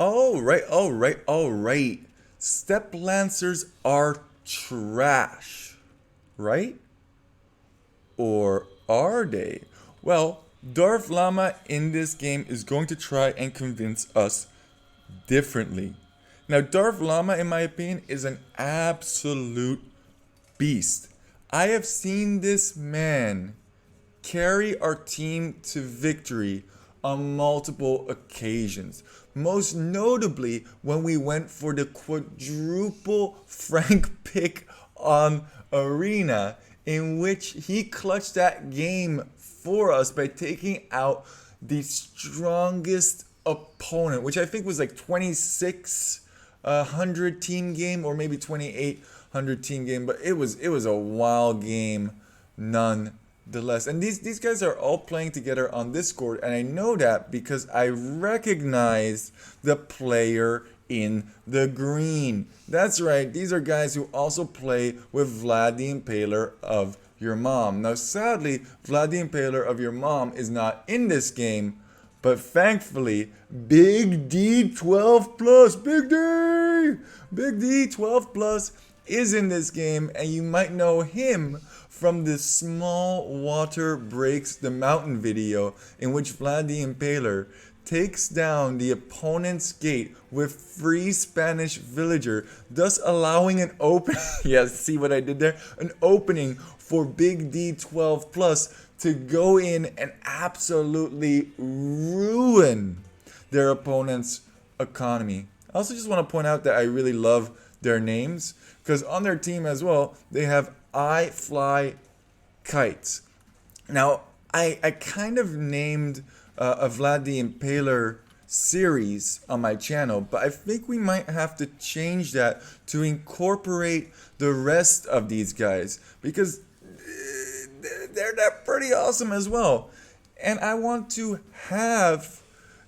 All right. Step Lancers are trash, right? Or are they? Well, Darth Lama in this game is going to try and convince us differently. Now, Darth Lama, in my opinion, is an absolute beast. I have seen this man carry our team to victory on multiple occasions. Most notably when we went for the quadruple Frank pick on Arena, in which he clutched that game for us by taking out the strongest opponent, which I think was like 2600 team game or maybe 2800 team game, but it was a wild game nonetheless. And these guys are all playing together on Discord, and I know that because I recognize the player in the green. That's right, these are guys who also play with Vlad the Impaler of your mom. Now sadly, Vlad the Impaler of your mom is not in this game, but thankfully, Big D 12 plus, Big D 12 plus is in this game, and you might know him from the Small Water Breaks the Mountain video, in which Vlad the Impaler takes down the opponent's gate with free Spanish villager, thus allowing an open yes, see what I did there? An opening for Big D 12 plus to go in and absolutely ruin their opponent's economy. I also just want to point out that I really love their names, because on their team as well, they have iflykites. Now, I kind of named a Vlad the Impaler series on my channel, but I think we might have to change that to incorporate the rest of these guys, because they're pretty awesome as well. And I want to have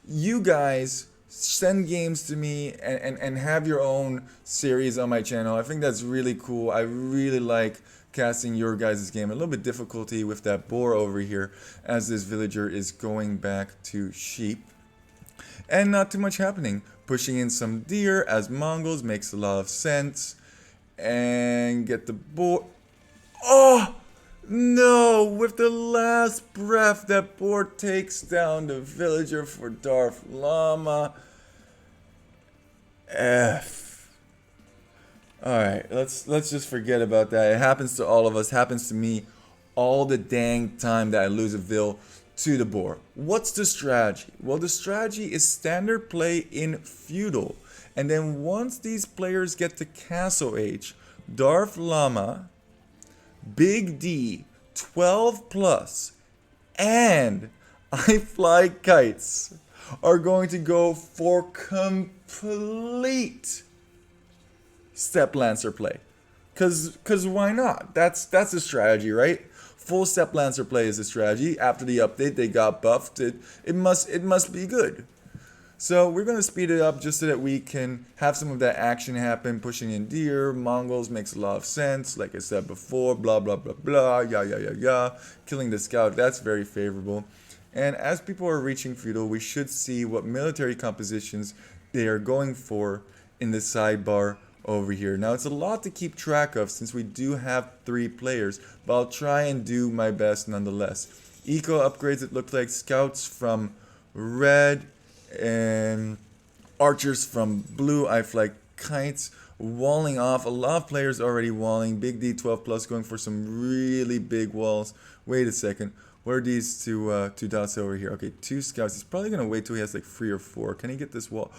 you guys send games to me and have your own series on my channel. I think that's really cool. I really like casting your guys' game. A little bit difficulty with that boar over here, as this villager is going back to sheep. And not too much happening. Pushing in some deer as Mongols makes a lot of sense. And get the boar. Oh! No! With the last breath, that boar takes down the villager for Darth Lama. F. Alright, let's just forget about that. It happens to all of us. Happens to me all the dang time that I lose a vill to the boar. What's the strategy? Well, the strategy is standard play in feudal. And then once these players get to castle age, Darth Lama, Big D 12 plus, and iflykites are going to go for complete Step Lancer play. Cause why not? That's the strategy, right? Full Step Lancer play is the strategy. After the update, they got buffed. It must be good. So we're going to speed it up just so that we can have some of that action happen. Pushing in deer, Mongols makes a lot of sense. Like I said before, blah, blah, blah, blah, yeah. Killing the scout, that's very favorable. And as people are reaching feudal, we should see what military compositions they are going for in the sidebar over here. Now, it's a lot to keep track of since we do have 3 players, but I'll try and do my best nonetheless. Eco upgrades, it looked like scouts from red and archers from blue. Iflykites walling off. A lot of players already walling. Big D 12 plus going for some really big walls. Wait a second. What are these two dots over here? Okay, 2 scouts. He's probably gonna wait till he has like 3 or 4. Can he get this wall?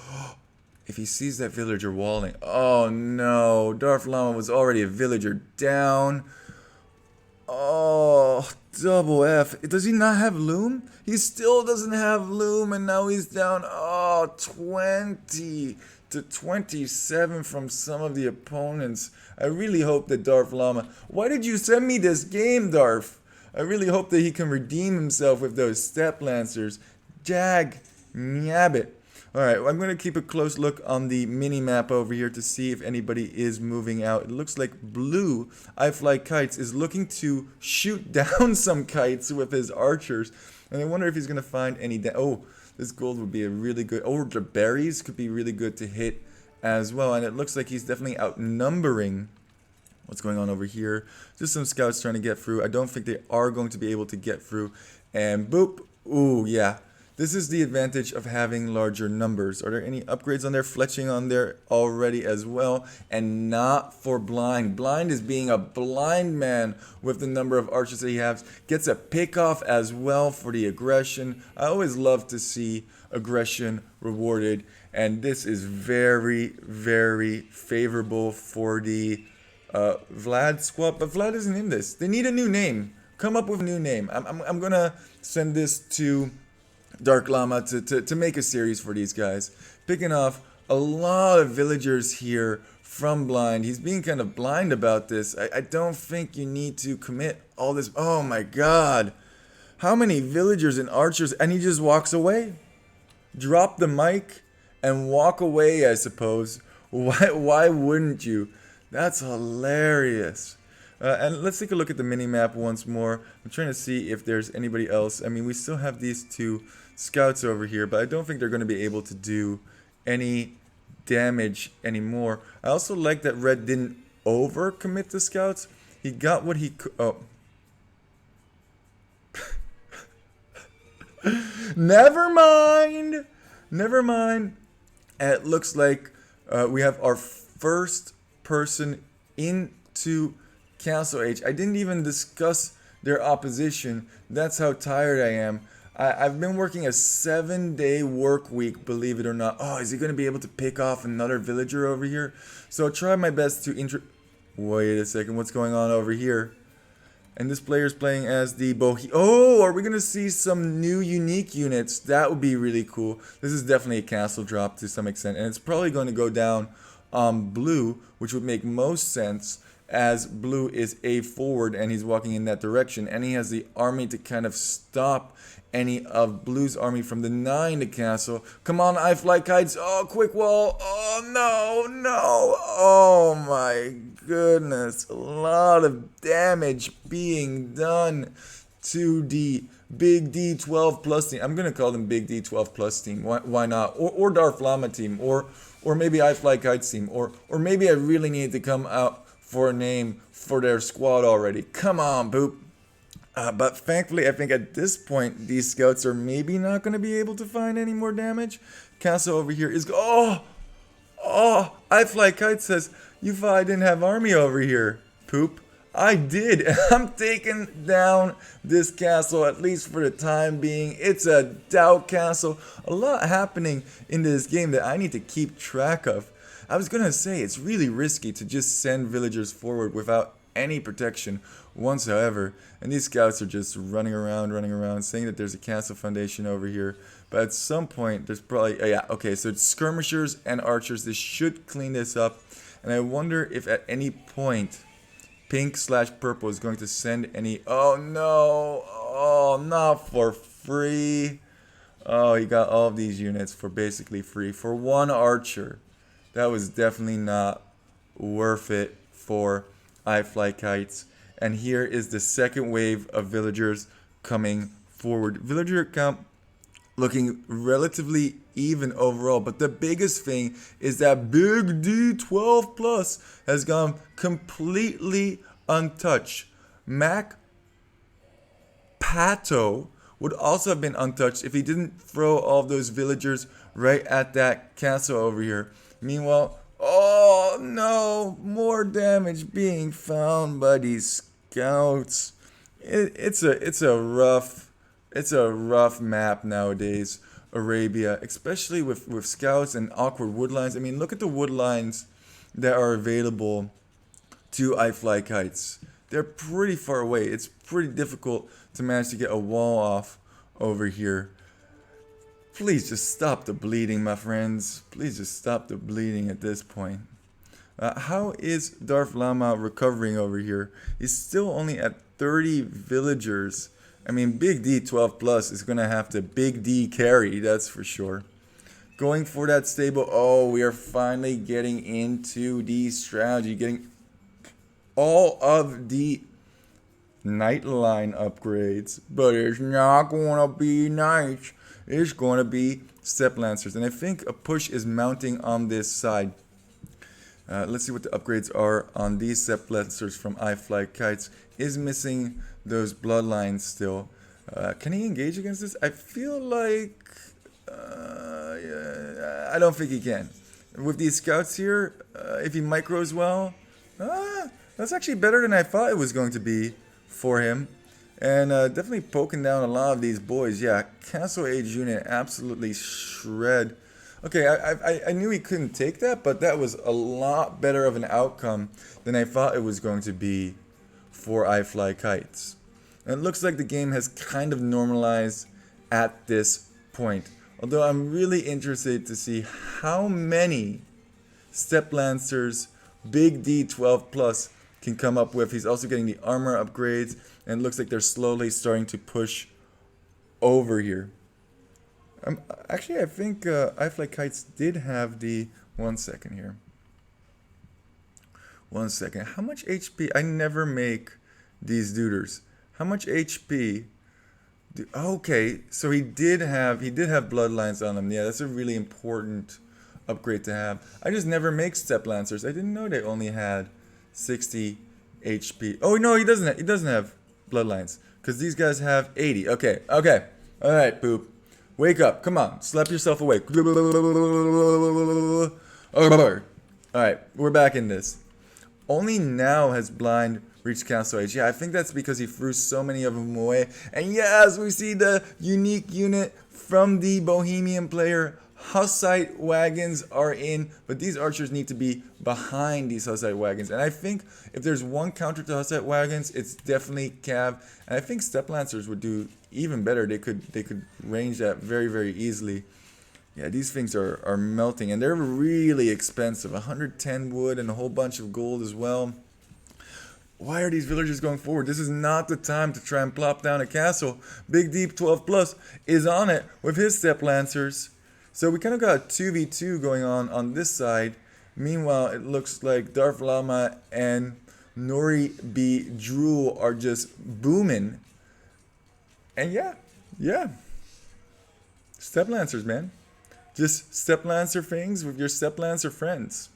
If he sees that villager walling. Oh no, Darth Lama was already a villager down. Oh, double F. Does he not have loom? He still doesn't have loom, and now he's down, 20 to 27 from some of the opponents. I really hope that Darth Lama... Why did you send me this game, Darth? I really hope that he can redeem himself with those Step Lancers. Jag nabbit. Alright, well, I'm going to keep a close look on the mini-map over here to see if anybody is moving out. It looks like blue, iflykites, is looking to shoot down some kites with his archers. And I wonder if he's going to find any... Oh, This gold would be a really good, or the berries could be really good to hit as well. And it looks like he's definitely outnumbering. What's going on over here? Just some scouts trying to get through. I don't think they are going to be able to get through. And boop. Ooh, yeah. This is the advantage of having larger numbers. Are there any upgrades on there? Fletching on there already as well. And not for blind. Blind is being a blind man with the number of archers that he has. Gets a pick off as well for the aggression. I always love to see aggression rewarded. And this is very, very favorable for the Vlad squad, but Vlad isn't in this. They need a new name. Come up with a new name. I'm gonna send this to Dark Llama to make a series for these guys. Picking off a lot of villagers here from blind. He's being kind of blind about this. I don't think you need to commit all this. Oh my god. How many villagers and archers? And he just walks away. Drop the mic and walk away, I suppose. Why wouldn't you? That's hilarious. And let's take a look at the mini-map once more. I'm trying to see if there's anybody else. I mean, we still have these two scouts over here, but I don't think they're going to be able to do any damage anymore. I also like that Red didn't overcommit the scouts. He got what he could. Oh. Never mind. Never mind. And it looks like we have our first person into Castle Age. I didn't even discuss their opposition. That's how tired I am. I've been working a 7-day work week, believe it or not. Oh, is he going to be able to pick off another villager over here? So I'll try my best to Wait a second, what's going on over here? And this player is playing as the Oh, are we going to see some new unique units? That would be really cool. This is definitely a castle drop to some extent. And it's probably going to go down blue, which would make most sense as blue is a forward and he's walking in that direction, and he has the army to kind of stop any of blue's army from denying the castle. Come on, iflykites. Oh, quick wall. Oh no, oh my goodness, a lot of damage being done to the Big D12 plus team. I'm gonna call them Big D12 plus team. Why not? Or Darth Llama team, or maybe iflykites team, or maybe I really need to come out for a name for their squad already. Come on, boop. But thankfully, I think at this point, these scouts are maybe not going to be able to find any more damage. Castle over here is... Oh, iflykites says, you thought I didn't have army over here. Poop. I did. I'm taking down this castle, at least for the time being. It's a doubt castle. A lot happening in this game that I need to keep track of. I was going to say, it's really risky to just send villagers forward without any protection whatsoever. And these scouts are just running around, saying that there's a castle foundation over here. But at some point, there's probably... Oh, yeah, okay, so it's skirmishers and archers. This should clean this up. And I wonder if at any point, pink/purple is going to send any... Oh, no. Oh, not for free. Oh, he got all of these units for basically free. For one archer. That was definitely not worth it for iflykites. And here is the second wave of villagers coming forward. Villager count looking relatively even overall. But the biggest thing is that Big D12 plus has gone completely untouched. Mac Pato would also have been untouched if he didn't throw all of those villagers right at that castle over here. Meanwhile, oh no, more damage being found by these scouts. It's a rough map nowadays, Arabia, especially with scouts and awkward wood lines. I mean, look at the wood lines that are available to iflykites. They're pretty far away. It's pretty difficult to manage to get a wall off over here. Please just stop the bleeding, my friends. Please just stop the bleeding at this point. How is Darth Llama recovering over here? He's still only at 30 villagers. I mean, Big D12 plus is going to have to Big D carry, that's for sure. Going for that stable. Oh, we are finally getting into the strategy. Getting all of the Nightline upgrades. But it's not going to be nice. is going to be Step Lancers. And I think a push is mounting on this side. Let's see what the upgrades are on these Step Lancers from iflykites. Is missing those bloodlines still. Can he engage against this? I feel like... yeah, I don't think he can. With these scouts here, if he micros well, that's actually better than I thought it was going to be for him. And definitely poking down a lot of these boys. Yeah, Castle Age unit absolutely shred. Okay, I knew he couldn't take that, but that was a lot better of an outcome than I thought it was going to be for iflykites. And it looks like the game has kind of normalized at this point. Although I'm really interested to see how many Step Lancers Big D 12 Plus can come up with. He's also getting the armor upgrades, and it looks like they're slowly starting to push over here. Actually, I think iflykites did have the... 1 second here. 1 second. How much HP? I never make these duders. How much HP? Okay, so he did have bloodlines on him. Yeah, that's a really important upgrade to have. I just never make Step Lancers. I didn't know they only had 60 HP. Oh no, he doesn't have bloodlines, because these guys have 80. Okay. All right, poop. Wake up. Come on. Slap yourself awake. Alright, we're back in this. Only now has Blind reached Castle Age. Yeah, I think that's because he threw so many of them away. And yes, we see the unique unit from the Bohemian player. Hussite wagons are in, but these archers need to be behind these Hussite wagons. And I think if there's one counter to Hussite wagons, it's definitely Cav. And I think Step Lancers would do even better. They could range that very, very easily. Yeah, these things are melting, and they're really expensive. 110 wood and a whole bunch of gold as well. Why are these villagers going forward? This is not the time to try and plop down a castle. Big Deep 12 Plus is on it with his Step Lancers. So we kind of got a 2v2 going on this side. Meanwhile, it looks like Darth Lama and Nori B Drool are just booming. And yeah. Step Lancers, man. Just Step Lancer things with your Step Lancer friends.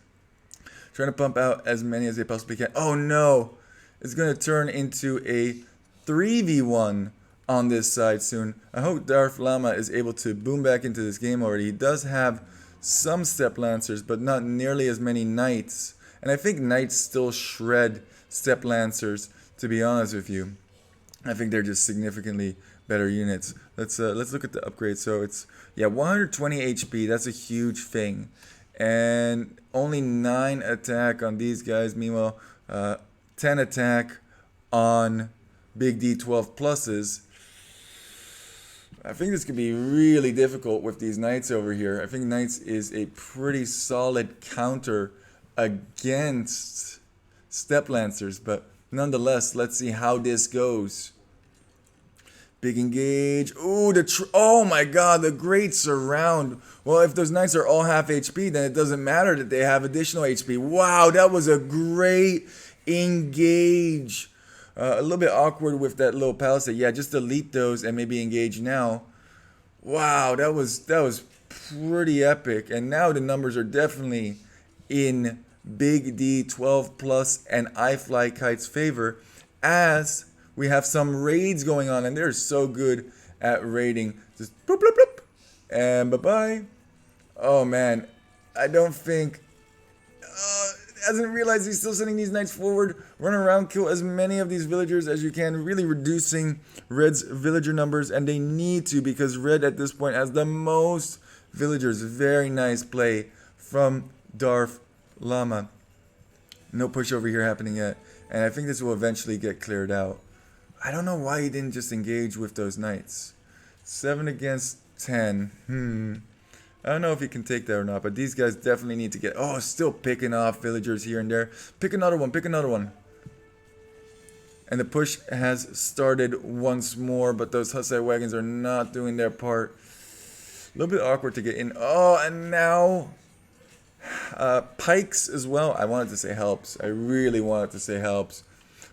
Trying to pump out as many as they possibly can. Oh no! It's going to turn into a 3v1 on this side soon. I hope Darth Lama is able to boom back into this game already. He does have some Step Lancers, but not nearly as many Knights. And I think Knights still shred Step Lancers, to be honest with you. I think they're just significantly better units. Let's look at the upgrade. So it's 120 HP. That's a huge thing, and only 9 attack on these guys. Meanwhile, 10 attack on Big D 12 pluses. I think this could be really difficult with these Knights over here. I think Knights is a pretty solid counter against Step Lancers, but nonetheless, let's see how this goes. Big engage. Ooh, oh my god, the great surround. Well, if those Knights are all half HP, then it doesn't matter that they have additional HP. Wow, that was a great engage. A little bit awkward with that little palisade. Yeah, just delete those and maybe engage now. Wow, that was pretty epic. And now the numbers are definitely in Big D 12 plus and iflykites' favor, as we have some raids going on, and they're so good at raiding. Just bloop, bloop, bloop, and bye-bye. Oh man, I don't think... hasn't realized he's still sending these Knights forward. Run around, kill as many of these villagers as you can, really reducing Red's villager numbers, and they need to, because Red at this point has the most villagers. Very nice play from Darth Lama. No push over here happening yet, and I think this will eventually get cleared out. I don't know why he didn't just engage with those Knights. 7 against 10. I don't know if he can take that or not, but these guys definitely need to get... Oh, still picking off villagers here and there. Pick another one, pick another one. And the push has started once more, but those Hussite wagons are not doing their part. A little bit awkward to get in. Oh, and now... pikes as well. I wanted to say helps. I really wanted to say helps.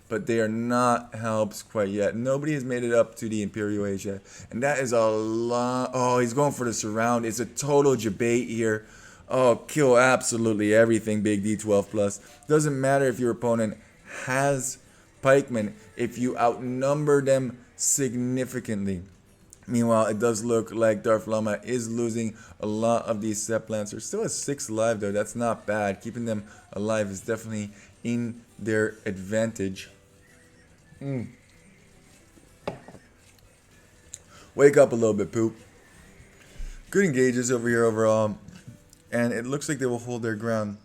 but they are not helps quite yet. Nobody has made it up to the Imperial Age yet. And that is a lot. Oh, he's going for the surround. It's a total debate here. Oh, kill absolutely everything, Big D12 plus. Doesn't matter if your opponent has pikemen if you outnumber them significantly. Meanwhile, it does look like Darth Lama is losing a lot of these Steppe Lancers. Still has 6 alive though, that's not bad. Keeping them alive is definitely in their advantage. Wake up a little bit, poop. Good engages over here overall. And it looks like they will hold their ground.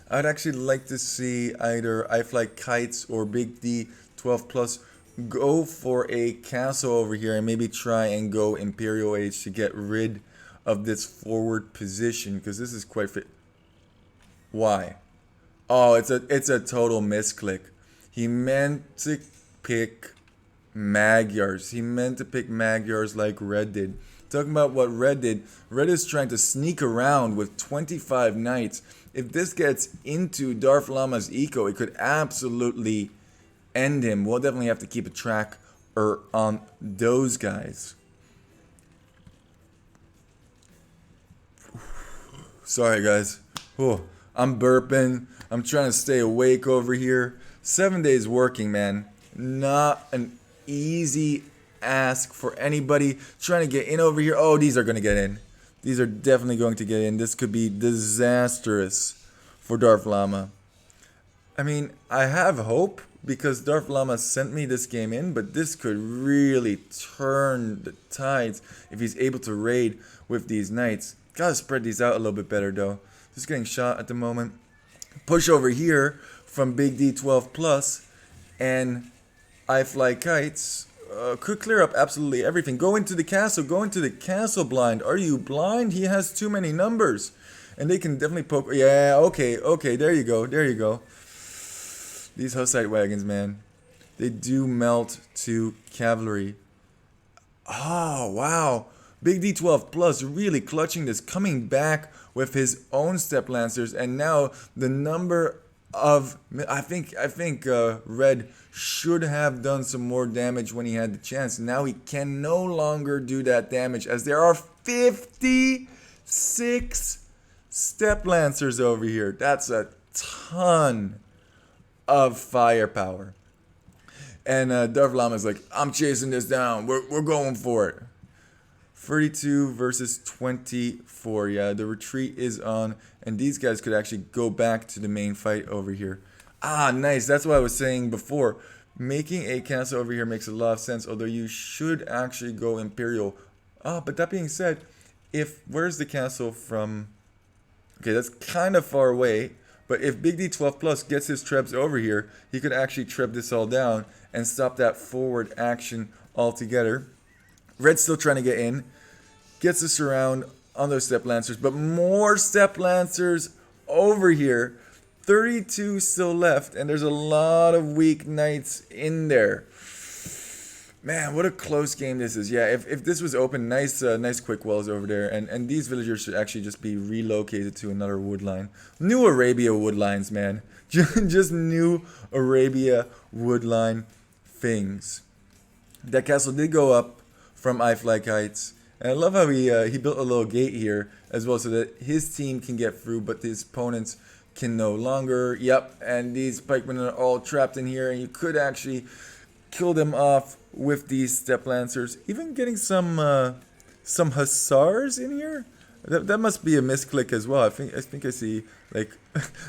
I'd actually like to see either iflykites or Big D 12 plus go for a castle over here and maybe try and go Imperial Age to get rid of this forward position, because this is quite fit. Why? Oh, it's a total misclick. He meant to pick Magyars. He meant to pick Magyars like Red did. Talking about what Red did, Red is trying to sneak around with 25 knights. If this gets into Darth Lama's eco, it could absolutely end him. We'll definitely have to keep a track on those guys. Sorry guys. I'm burping. I'm trying to stay awake over here. 7 days working, man. Not an easy ask for anybody trying to get in over here. Oh, these are going to get in. These are definitely going to get in. This could be disastrous for Darth Lama. I mean, I have hope because Darth Lama sent me this game in, but this could really turn the tides if he's able to raid with these knights. Gotta spread these out a little bit better though. Just getting shot at the moment. Push over here from Big D12 plus and iflykites. Could clear up absolutely everything. Go into the castle. Go into the castle blind. Are you blind? He has too many numbers. And they can definitely poke. Yeah, okay. There you go. These Hussite wagons, man. They do melt to cavalry. Oh, wow. Big D12 plus really clutching this. Coming back with his own Steppe Lancers. And now the number of... I think Red should have done some more damage when he had the chance. Now he can no longer do that damage as there are 56 Steppe Lancers over here. That's a ton of firepower. And Darth Lama's like, I'm chasing this down. We're going for it. 32 versus 24. Yeah, the retreat is on. And these guys could actually go back to the main fight over here. Ah, nice. That's what I was saying before. Making a castle over here makes a lot of sense. Although you should actually go Imperial. Ah, but that being said, where's the castle from? Okay, that's kind of far away. But if Big D12 plus gets his trebs over here, he could actually treb this all down and stop that forward action altogether. Red's still trying to get in. Gets the surround on those Steppe Lancers. But more Steppe Lancers over here. 32 still left. And there's a lot of weak knights in there. Man, what a close game this is. Yeah, if this was open, nice quick wells over there. And these villagers should actually just be relocated to another wood line. New Arabia wood lines, man. Just new Arabia wood line things. That castle did go up from iflykites. And I love how he built a little gate here as well so that his team can get through, but his opponents can no longer. Yep, and these pikemen are all trapped in here, and you could actually kill them off with these Steppe Lancers. Even getting some hussars in here. That must be a misclick as well. I think I see like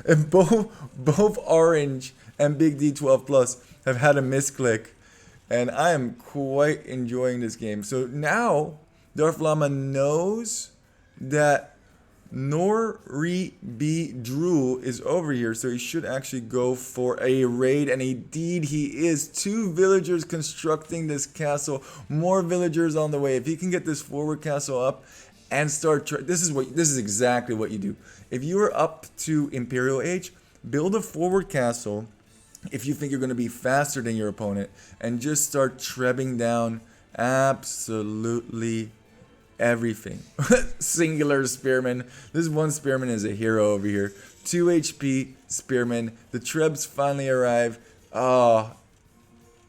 and both Orange and Big D12 plus have had a misclick, and I am quite enjoying this game. So now Darth Lama knows that Nori B. Drew is over here, so he should actually go for a raid, and indeed he is. 2 villagers constructing this castle, more villagers on the way. If he can get this forward castle up and start, this is exactly what you do. If you are up to Imperial Age, build a forward castle if you think you're going to be faster than your opponent, and just start trebbing down absolutely everything. Singular spearman. This one spearman is a hero over here. 2 HP spearman. The trebs finally arrive. Ah,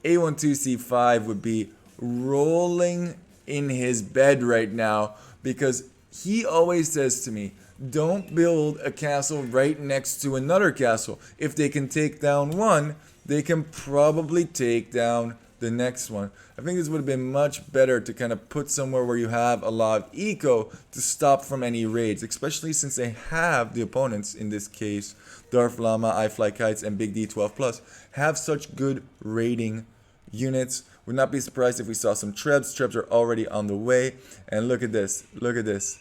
A12C5 would be rolling in his bed right now because he always says to me, don't build a castle right next to another castle. If they can take down one, they can probably take down the next one. I think this would have been much better to kind of put somewhere where you have a lot of eco to stop from any raids, especially since they have the opponents, in this case, Darth Lama, iflykites, and Big D12 Plus, have such good raiding units. Would not be surprised if we saw some trebs. Trebs are already on the way. And look at this. Look at this.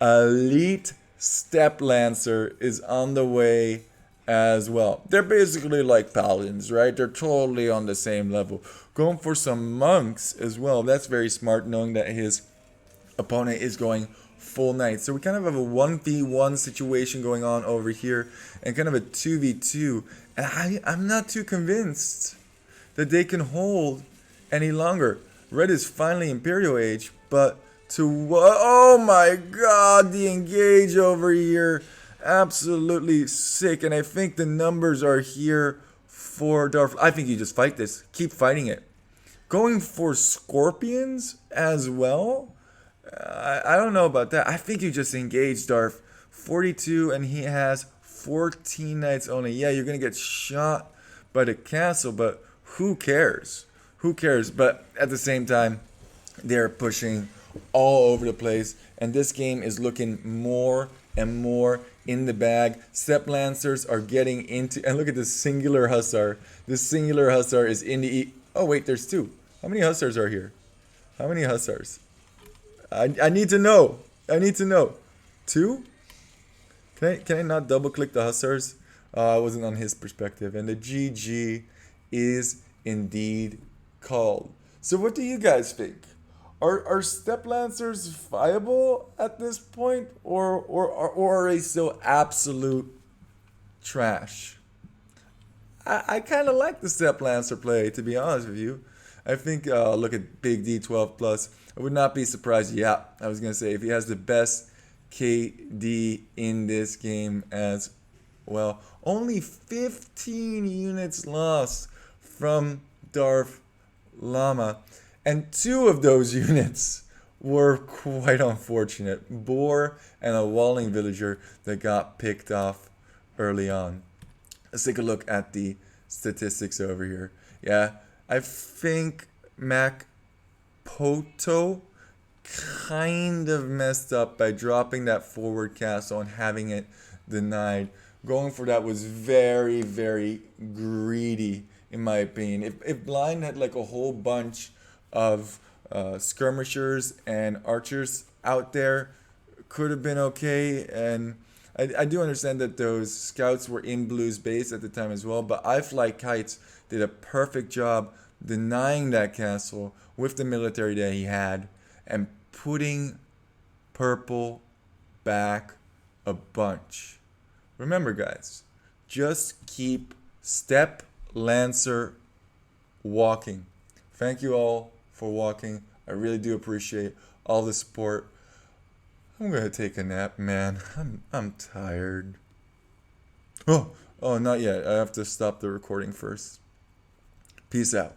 Elite Step Lancer is on the way as well. They're basically like paladins, right? They're totally on the same level. Going for some monks as well. That's very smart, knowing that his opponent is going full knight. So we kind of have a 1v1 situation going on over here and kind of a 2v2. And I'm not too convinced that they can hold any longer. Red is finally Imperial Age, but to what? Oh my god, the engage over here. Absolutely sick. And I think the numbers are here for Darth. I think you just fight this. Keep fighting it. Going for Scorpions as well? I don't know about that. I think you just engage Darth. 42 and he has 14 knights only. Yeah, you're going to get shot by the castle, but who cares? Who cares? But at the same time, they're pushing all over the place. And this game is looking more and more in the bag. Step Lancers are getting into... And look at this singular Hussar. This singular Hussar is in the... Oh, wait, there's two. How many Hussars are here? How many Hussars? I need to know. I need to know. Two? Can I not double click the Hussars? I wasn't on his perspective. And the GG is indeed called. So what do you guys think? Are Step Lancers viable at this point? Or are they still absolute trash? I kind of like the Step Lancer play, to be honest with you. I think, look at Big D12 Plus. I would not be surprised. Yeah, I was going to say, if he has the best KD in this game as well. Only 15 units lost from Darth Lama. And two of those units were quite unfortunate. Boar and a Walling Villager that got picked off early on. Let's take a look at the statistics over here. Yeah, I think Mac Poto kind of messed up by dropping that forward castle and having it denied. Going for that was very, very greedy, in my opinion. If Blind had like a whole bunch of skirmishers and archers out there, could have been okay. And I do understand that those scouts were in Blue's base at the time as well, but iflykites did a perfect job denying that castle with the military that he had and putting purple back a bunch. Remember, guys, just keep Step Lancer walking. Thank you all for walking. I really do appreciate all the support. I'm gonna take a nap, man. I'm tired. Oh, not yet. I have to stop the recording first. Peace out.